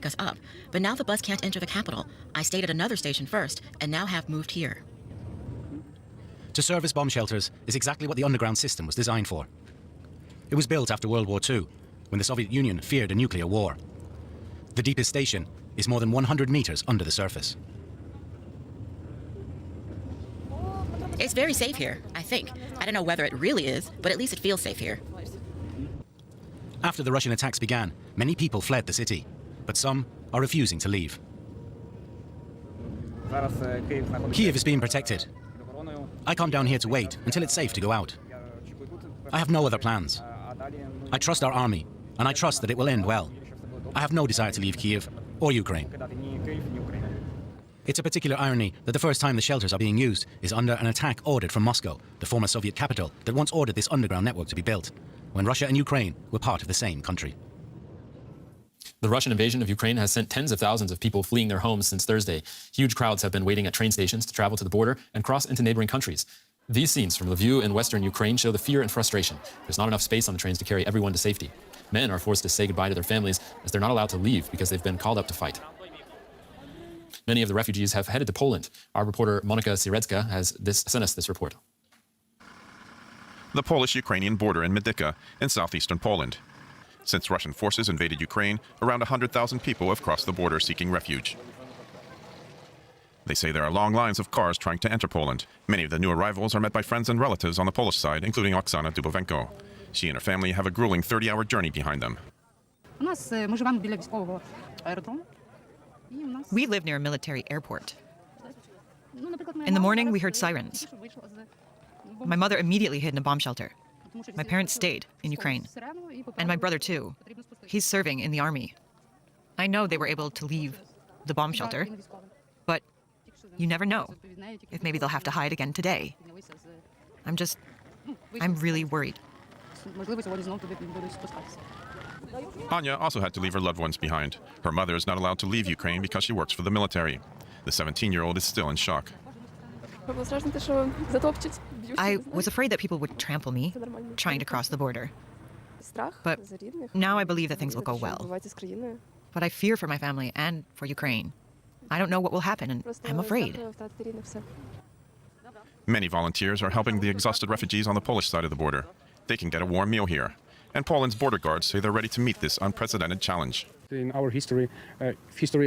us up, but now the bus can't enter the capital. I stayed at another station first, and now have moved here. To serve as bomb shelters is exactly what the underground system was designed for. It was built after World War II, when the Soviet Union feared a nuclear war. The deepest station is more than 100 meters under the surface. It's very safe here, I think. I don't know whether it really is, but at least it feels safe here. After the Russian attacks began, many people fled the city, but some are refusing to leave. Kiev is being protected. I come down here to wait until it's safe to go out. I have no other plans. I trust our army, and I trust that it will end well. I have no desire to leave Kiev or Ukraine. It's a particular irony that the first time the shelters are being used is under an attack ordered from Moscow, the former Soviet capital that once ordered this underground network to be built, when Russia and Ukraine were part of the same country. The Russian invasion of Ukraine has sent tens of thousands of people fleeing their homes since Thursday. Huge crowds have been waiting at train stations to travel to the border and cross into neighboring countries. These scenes from Lviv in western Ukraine show the fear and frustration. There's not enough space on the trains to carry everyone to safety. Men are forced to say goodbye to their families as they're not allowed to leave because they've been called up to fight. Many of the refugees have headed to Poland. Our reporter Monika Sierecka has sent us this report. The Polish-Ukrainian border in Medyka in southeastern Poland. Since Russian forces invaded Ukraine, around 100,000 people have crossed the border seeking refuge. They say there are long lines of cars trying to enter Poland. Many of the new arrivals are met by friends and relatives on the Polish side, including Oksana Dubovenko. She and her family have a grueling 30-hour journey behind them. We live near a military airport. In the morning, we heard sirens. My mother immediately hid in a bomb shelter. My parents stayed in Ukraine. And my brother, too. He's serving in the army. I know they were able to leave the bomb shelter, but you never know if maybe they'll have to hide again today. I'm really worried. Anya also had to leave her loved ones behind. Her mother is not allowed to leave Ukraine because she works for the military. The 17-year-old is still in shock. I was afraid that people would trample me trying to cross the border. But now I believe that things will go well. But I fear for my family and for Ukraine. I don't know what will happen, and I'm afraid. Many volunteers are helping the exhausted refugees on the Polish side of the border. They can get a warm meal here. And Poland's border guards say they're ready to meet this unprecedented challenge. In our history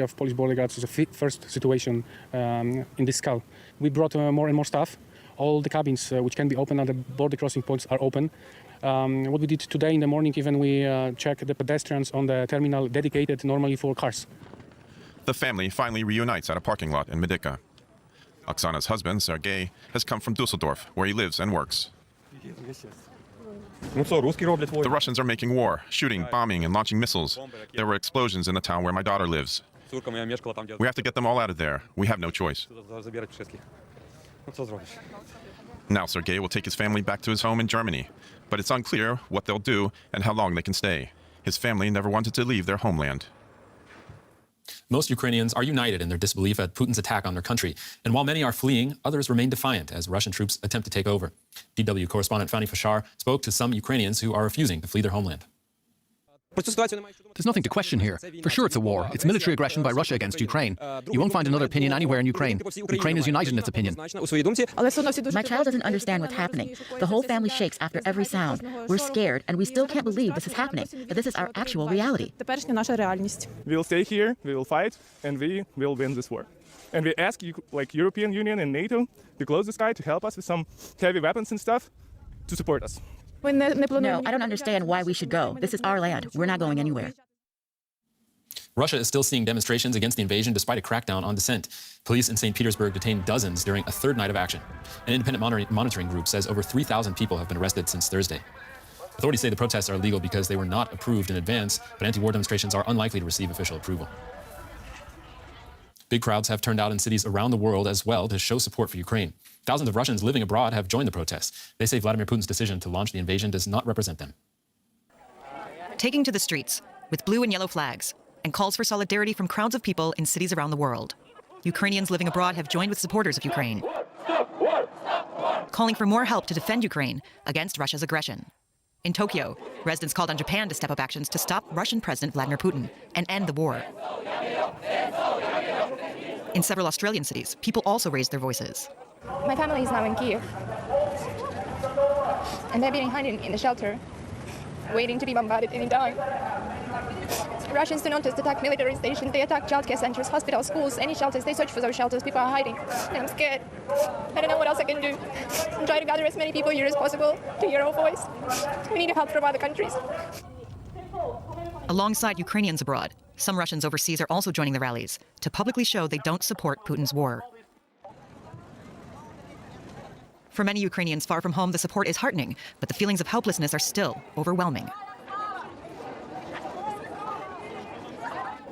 of Polish border guards is the first situation in this scale. We brought more and more staff. All the cabins which can be open at the border crossing points are open. What we did today in the morning, even we checked the pedestrians on the terminal dedicated normally for cars. The family finally reunites at a parking lot in Medyka. Oksana's husband, Sergei, has come from Dusseldorf, where he lives and works. The Russians are making war, shooting, bombing, and launching missiles. There were explosions in the town where my daughter lives. We have to get them all out of there. We have no choice. Now Sergei will take his family back to his home in Germany, but it's unclear what they'll do and how long they can stay. His family never wanted to leave their homeland. Most Ukrainians are united in their disbelief at Putin's attack on their country. And while many are fleeing, others remain defiant as Russian troops attempt to take over. DW correspondent Fanny Fashar spoke to some Ukrainians who are refusing to flee their homeland. There's nothing to question here. For sure it's a war. It's military aggression by Russia against Ukraine. You won't find another opinion anywhere in Ukraine. Ukraine is united in its opinion. My child doesn't understand what's happening. The whole family shakes after every sound. We're scared, and we still can't believe this is happening, but this is our actual reality. We will stay here, we will fight, and we will win this war. And we ask European Union and NATO to close the sky to help us with some heavy weapons and stuff to support us. No, I don't understand why we should go. This is our land. We're not going anywhere. Russia is still seeing demonstrations against the invasion despite a crackdown on dissent. Police in St. Petersburg detained dozens during a third night of action. An independent monitoring group says over 3,000 people have been arrested since Thursday. Authorities say the protests are illegal because they were not approved in advance, but anti-war demonstrations are unlikely to receive official approval. Big crowds have turned out in cities around the world as well to show support for Ukraine. Thousands of Russians living abroad have joined the protests. They say Vladimir Putin's decision to launch the invasion does not represent them. Taking to the streets with blue and yellow flags and calls for solidarity from crowds of people in cities around the world. Ukrainians living abroad have joined with supporters of Ukraine, calling for more help to defend Ukraine against Russia's aggression. In Tokyo, residents called on Japan to step up actions to stop Russian President Vladimir Putin and end the war. In several Australian cities, people also raised their voices. My family is now in Kiev, and they've been hiding in the shelter, waiting to be bombarded any time. Russians do not just attack military stations, they attack childcare centers, hospitals, schools, any shelters. They search for those shelters. People are hiding, and I'm scared. I don't know what else I can do. I'm trying to gather as many people here as possible to hear our voice. We need help from other countries. Alongside Ukrainians abroad, some Russians overseas are also joining the rallies to publicly show they don't support Putin's war. For many Ukrainians far from home, the support is heartening, but the feelings of helplessness are still overwhelming.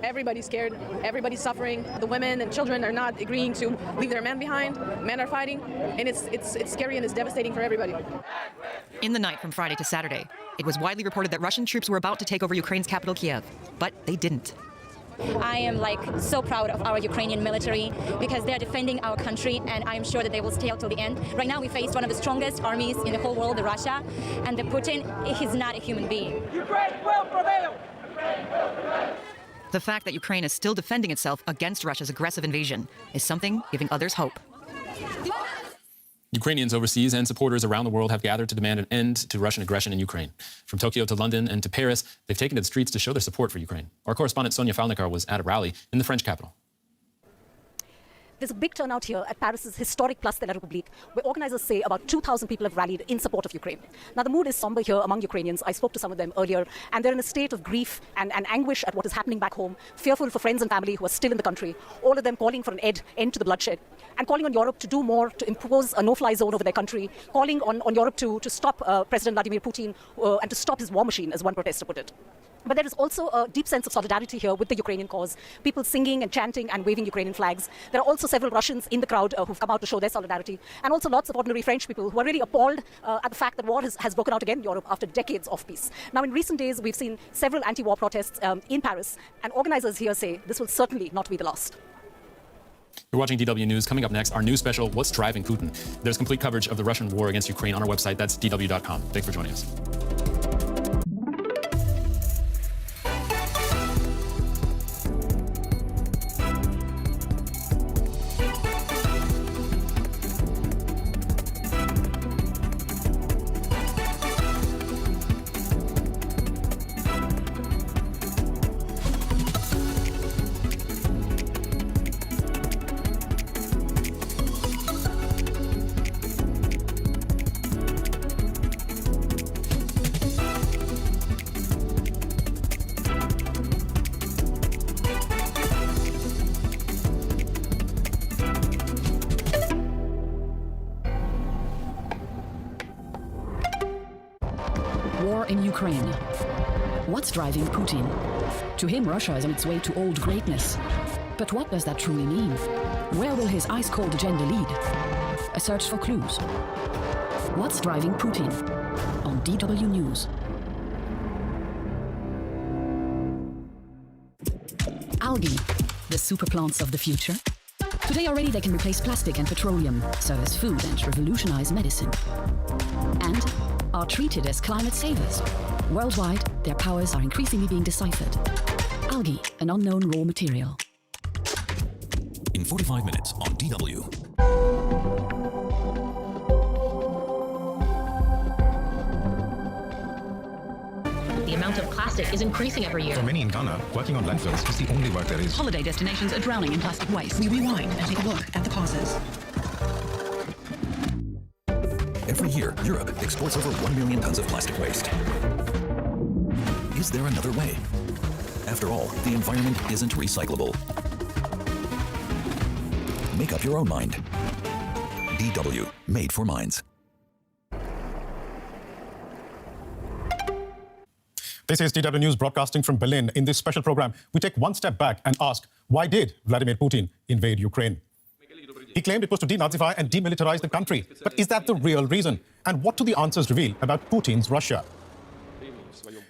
Everybody's scared. Everybody's suffering. The women and children are not agreeing to leave their men behind. Men are fighting, and it's scary and it's devastating for everybody. In the night from Friday to Saturday, it was widely reported that Russian troops were about to take over Ukraine's capital, Kiev, but they didn't. I am so proud of our Ukrainian military because they're defending our country, and I'm sure that they will stay out till the end. Right now we face one of the strongest armies in the whole world, the Russia, and the Putin, he's not a human being. Ukraine will prevail! The fact that Ukraine is still defending itself against Russia's aggressive invasion is something giving others hope. Ukrainians overseas and supporters around the world have gathered to demand an end to Russian aggression in Ukraine. From Tokyo to London and to Paris, they've taken to the streets to show their support for Ukraine. Our correspondent Sonia Falnikar was at a rally in the French capital. There's a big turnout here at Paris's historic Place de la République, where organizers say about 2,000 people have rallied in support of Ukraine. Now, the mood is somber here among Ukrainians. I spoke to some of them earlier, and they're in a state of grief and anguish at what is happening back home, fearful for friends and family who are still in the country, all of them calling for an end to the bloodshed, and calling on Europe to do more to impose a no-fly zone over their country, calling on Europe to stop President Vladimir Putin and to stop his war machine, as one protester put it. But there is also a deep sense of solidarity here with the Ukrainian cause, people singing and chanting and waving Ukrainian flags. There are also several Russians in the crowd who've come out to show their solidarity, and also lots of ordinary French people who are really appalled at the fact that war has broken out again in Europe after decades of peace. Now, in recent days, we've seen several anti-war protests in Paris, and organizers here say this will certainly not be the last. You're watching DW News. Coming up next, our new special, What's Driving Putin? There's complete coverage of the Russian war against Ukraine on our website. That's dw.com. Thanks for joining us. War in Ukraine. What's driving Putin? To him, Russia is on its way to old greatness. But what does that truly mean? Where will his ice-cold agenda lead? A search for clues. What's driving Putin? On DW News. Algae, the superplants of the future. Today already they can replace plastic and petroleum, serve as food and revolutionize medicine. And are treated as climate savers. Worldwide, their powers are increasingly being deciphered. Algae, an unknown raw material. In 45 minutes on DW. The amount of plastic is increasing every year. For many in Ghana, working on landfills is the only work there is. Holiday destinations are drowning in plastic waste. We rewind and take a look at the causes. Every year, Europe exports over 1 million tons of plastic waste. Is there another way? After all, the environment isn't recyclable. Make up your own mind. DW, made for minds. This is DW News broadcasting from Berlin. In this special program, we take one step back and ask, why did Vladimir Putin invade Ukraine? He claimed it was to denazify and demilitarize the country. But is that the real reason? And what do the answers reveal about Putin's Russia?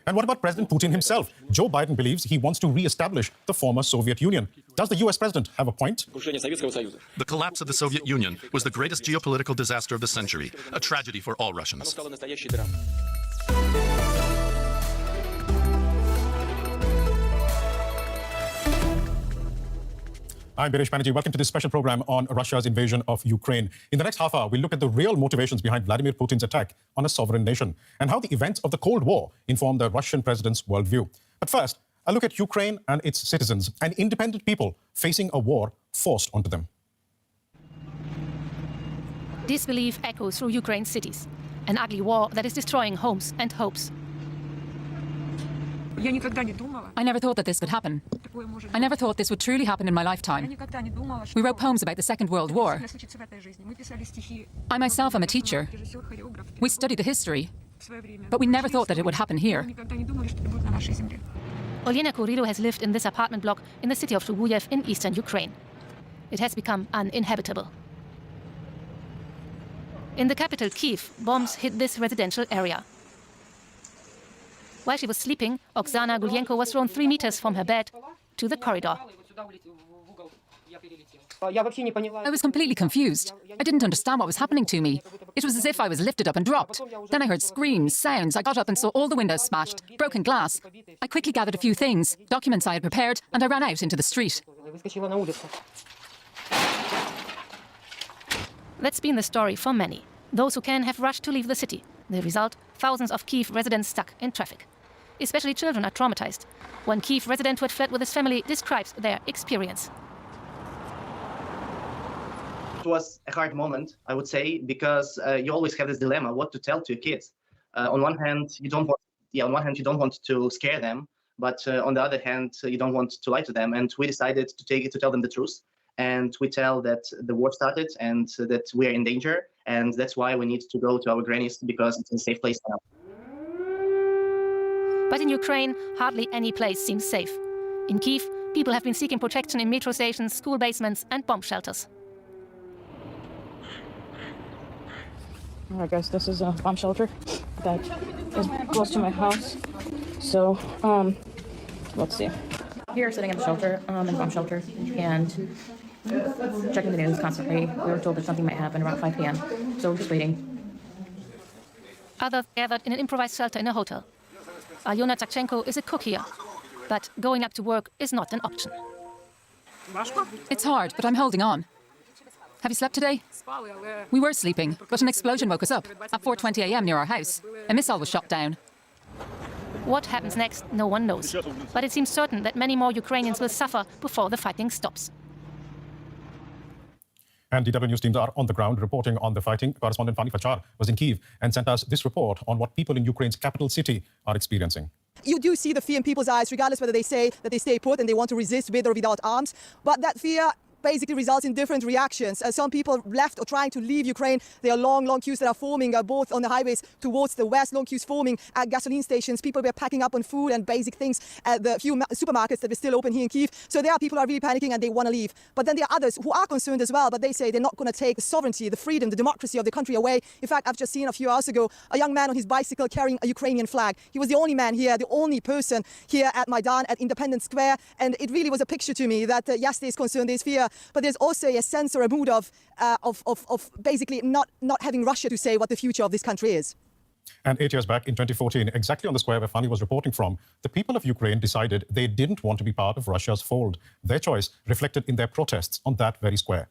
And what about President Putin himself? Joe Biden believes he wants to re-establish the former Soviet Union. Does the US president have a point? The collapse of the Soviet Union was the greatest geopolitical disaster of the century, a tragedy for all Russians. I'm Birish Banerjee. Welcome to this special program on Russia's invasion of Ukraine. In the next half hour, we'll look at the real motivations behind Vladimir Putin's attack on a sovereign nation and how the events of the Cold War inform the Russian president's worldview. But first, a look at Ukraine and its citizens, an independent people facing a war forced onto them. Disbelief echoes through Ukraine's cities. An ugly war that is destroying homes and hopes. I never thought that this could happen. I never thought this would truly happen in my lifetime. We wrote poems about the Second World War. I myself am a teacher. We studied the history, but we never thought that it would happen here. Olyena Kurylo has lived in this apartment block in the city of Tuguyev in eastern Ukraine. It has become uninhabitable. In the capital, Kyiv, bombs hit this residential area. While she was sleeping, Oksana Gulyenko was thrown 3 meters from her bed to the corridor. I was completely confused. I didn't understand what was happening to me. It was as if I was lifted up and dropped. Then I heard screams, sounds. I got up and saw all the windows smashed, broken glass. I quickly gathered a few things, documents I had prepared, and I ran out into the street. That's been the story for many. Those who can have rushed to leave the city. The result, thousands of Kyiv residents stuck in traffic. Especially children are traumatized. One Kyiv resident who had fled with his family describes their experience. It was a hard moment, I would say, because you always have this dilemma what to tell to your kids. On one hand, you don't want to scare them, but on the other hand, you don't want to lie to them. And we decided to tell them the truth. And we tell that the war started and that we are in danger. And that's why we need to go to our grannies, because it's a safe place now. But in Ukraine, hardly any place seems safe. In Kyiv, people have been seeking protection in metro stations, school basements and bomb shelters. I guess this is a bomb shelter that is close to my house. So, let's see. Here, sitting in the shelter, in the bomb shelter, and checking the news constantly. We were told that something might happen around 5 p.m., so we're just waiting. Others gathered in an improvised shelter in a hotel. Alyona Tkachenko is a cook here, but going up to work is not an option. It's hard, but I'm holding on. Have you slept today? We were sleeping, but an explosion woke us up at 4:20 a.m. near our house. A missile was shot down. What happens next, no one knows. But it seems certain that many more Ukrainians will suffer before the fighting stops. And DW News teams are on the ground reporting on the fighting. Correspondent Fani Fachar was in Kyiv and sent us this report on what people in Ukraine's capital city are experiencing. You do see the fear in people's eyes, regardless whether they say that they stay put and they want to resist with or without arms. But that fear basically results in different reactions. Some people left or trying to leave Ukraine. There are long queues that are forming both on the highways towards the west, long queues forming at gasoline stations. People were packing up on food and basic things at the few supermarkets that were still open here in Kyiv. So there are people who are really panicking and they want to leave. But then there are others who are concerned as well, but they say they're not going to take the sovereignty, the freedom, the democracy of the country away. In fact, I've just seen a few hours ago a young man on his bicycle carrying a Ukrainian flag. He was the only man here, the only person here at Maidan, at Independence Square. And it really was a picture to me that yes, there's concern, there's fear, but there's also a sense or a mood of basically not having Russia to say what the future of this country is. And 8 years back in 2014, exactly on the square where Fani was reporting from, the people of Ukraine decided they didn't want to be part of Russia's fold. Their choice reflected in their protests on that very square.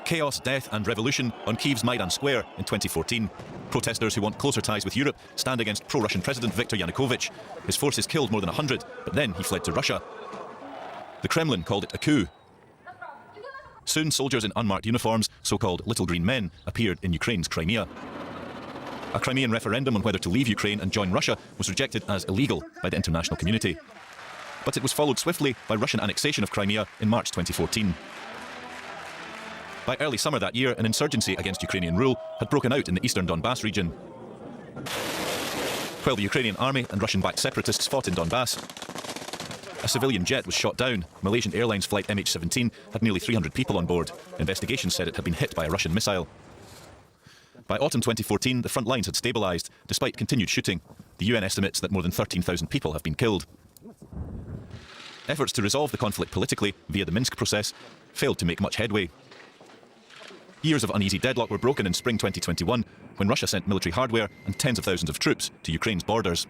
Chaos, death and revolution on Kyiv's Maidan Square in 2014. Protesters who want closer ties with Europe stand against pro-Russian President Viktor Yanukovych. His forces killed more than 100, but then he fled to Russia. The Kremlin called it a coup. Soon, soldiers in unmarked uniforms, so-called Little Green Men, appeared in Ukraine's Crimea. A Crimean referendum on whether to leave Ukraine and join Russia was rejected as illegal by the international community. But it was followed swiftly by Russian annexation of Crimea in March 2014. By early summer that year, an insurgency against Ukrainian rule had broken out in the eastern Donbass region. While the Ukrainian army and Russian-backed separatists fought in Donbass, a civilian jet was shot down. Malaysian Airlines flight MH17 had nearly 300 people on board. Investigations said it had been hit by a Russian missile. By autumn 2014, the front lines had stabilised, despite continued shooting. The UN estimates that more than 13,000 people have been killed. Efforts to resolve the conflict politically, via the Minsk process, failed to make much headway. Years of uneasy deadlock were broken in spring 2021, when Russia sent military hardware and tens of thousands of troops to Ukraine's borders.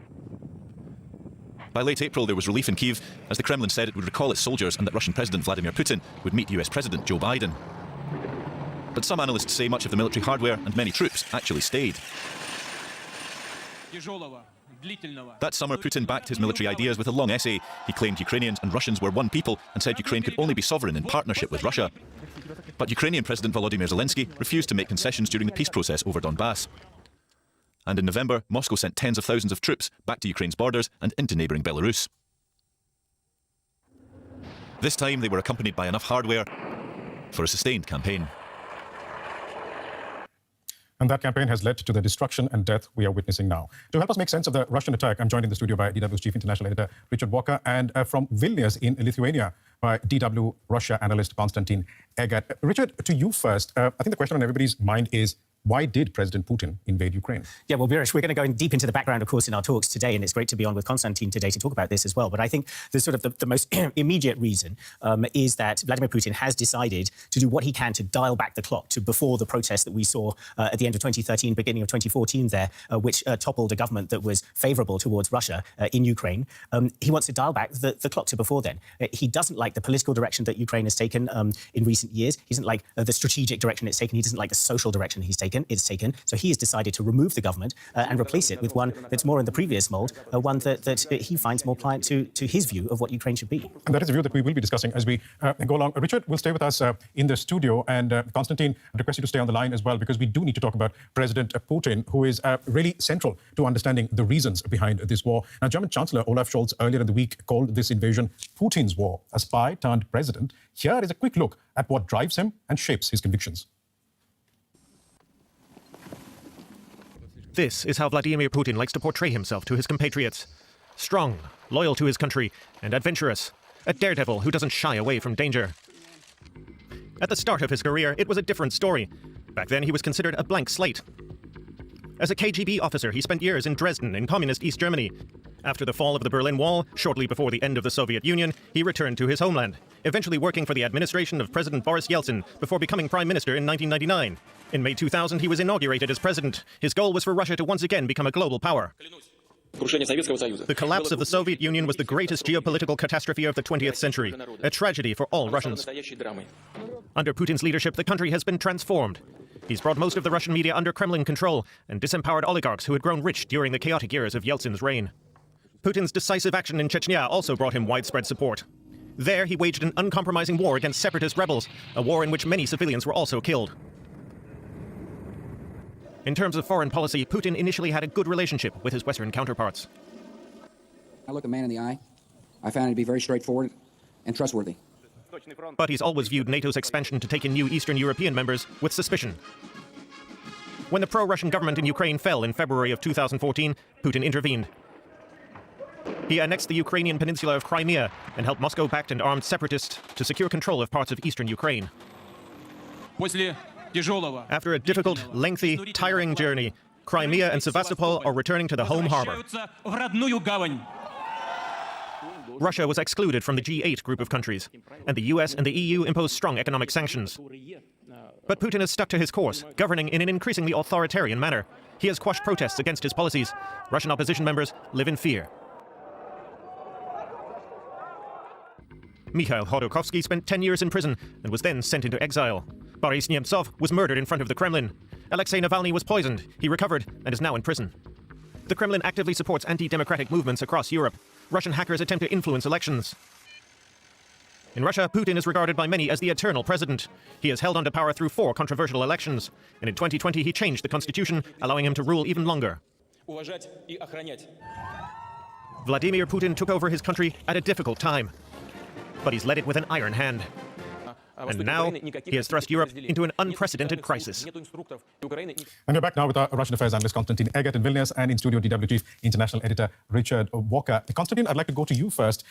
By late April, there was relief in Kyiv as the Kremlin said it would recall its soldiers and that Russian President Vladimir Putin would meet US President Joe Biden. But some analysts say much of the military hardware and many troops actually stayed. That summer, Putin backed his military ideas with a long essay. He claimed Ukrainians and Russians were one people and said Ukraine could only be sovereign in partnership with Russia. But Ukrainian President Volodymyr Zelensky refused to make concessions during the peace process over Donbass. And in November, Moscow sent tens of thousands of troops back to Ukraine's borders and into neighbouring Belarus. This time, they were accompanied by enough hardware for a sustained campaign. And that campaign has led to the destruction and death we are witnessing now. To help us make sense of the Russian attack, I'm joined in the studio by DW's Chief International Editor, Richard Walker, and from Vilnius in Lithuania by DW Russia analyst Konstantin Egat. Richard, to you first. I think the question on everybody's mind is, why did President Putin invade Ukraine? Yeah, well, Birish, we're going to go deep into the background, of course, in our talks today, and it's great to be on with Konstantin today to talk about this as well. But I think the most immediate reason is that Vladimir Putin has decided to do what he can to dial back the clock to before the protests that we saw at the end of 2013, beginning of 2014 there, which toppled a government that was favourable towards Russia in Ukraine. He wants to dial back the clock to before then. He doesn't like the political direction that Ukraine has taken in recent years. He doesn't like the strategic direction it's taken. He doesn't like the social direction it's taken. So he has decided to remove the government and replace it with one that's more in the previous mould, one that he finds more pliant to his view of what Ukraine should be. And that is a view that we will be discussing as we go along. Richard will stay with us in the studio, and Konstantin, I request you to stay on the line as well, because we do need to talk about President Putin, who is really central to understanding the reasons behind this war. Now, German Chancellor Olaf Scholz earlier in the week called this invasion Putin's war, a spy turned president. Here is a quick look at what drives him and shapes his convictions. This is how Vladimir Putin likes to portray himself to his compatriots. Strong, loyal to his country, and adventurous. A daredevil who doesn't shy away from danger. At the start of his career, it was a different story. Back then, he was considered a blank slate. As a KGB officer, he spent years in Dresden in communist East Germany. After the fall of the Berlin Wall, shortly before the end of the Soviet Union, he returned to his homeland, eventually working for the administration of President Boris Yeltsin before becoming prime minister in 1999. In May 2000, he was inaugurated as president. His goal was for Russia to once again become a global power. The collapse of the Soviet Union was the greatest geopolitical catastrophe of the 20th century, a tragedy for all Russians. Under Putin's leadership, the country has been transformed. He's brought most of the Russian media under Kremlin control and disempowered oligarchs who had grown rich during the chaotic years of Yeltsin's reign. Putin's decisive action in Chechnya also brought him widespread support. There, he waged an uncompromising war against separatist rebels, a war in which many civilians were also killed. In terms of foreign policy, Putin initially had a good relationship with his Western counterparts. I look a man in the eye. I found it to be very straightforward and trustworthy. But he's always viewed NATO's expansion to take in new Eastern European members with suspicion. When the pro-Russian government in Ukraine fell in February of 2014, Putin intervened. He annexed the Ukrainian peninsula of Crimea and helped Moscow-backed and armed separatists to secure control of parts of eastern Ukraine. After a difficult, lengthy, tiring journey, Crimea and Sevastopol are returning to the home harbor. Russia was excluded from the G8 group of countries, and the US and the EU imposed strong economic sanctions. But Putin has stuck to his course, governing in an increasingly authoritarian manner. He has quashed protests against his policies. Russian opposition members live in fear. Mikhail Khodorkovsky spent 10 years in prison and was then sent into exile. Boris Nemtsov was murdered in front of the Kremlin. Alexei Navalny was poisoned. He recovered and is now in prison. The Kremlin actively supports anti-democratic movements across Europe. Russian hackers attempt to influence elections. In Russia, Putin is regarded by many as the eternal president. He is held onto power through 4 controversial elections. And in 2020, he changed the constitution, allowing him to rule even longer. Vladimir Putin took over his country at a difficult time. But he's led it with an iron hand. And now, he has thrust Europe into an unprecedented crisis. And we're back now with our Russian affairs analyst Konstantin Egat in Vilnius, and in studio DW Chief International Editor Richard Walker. Konstantin, I'd like to go to you first.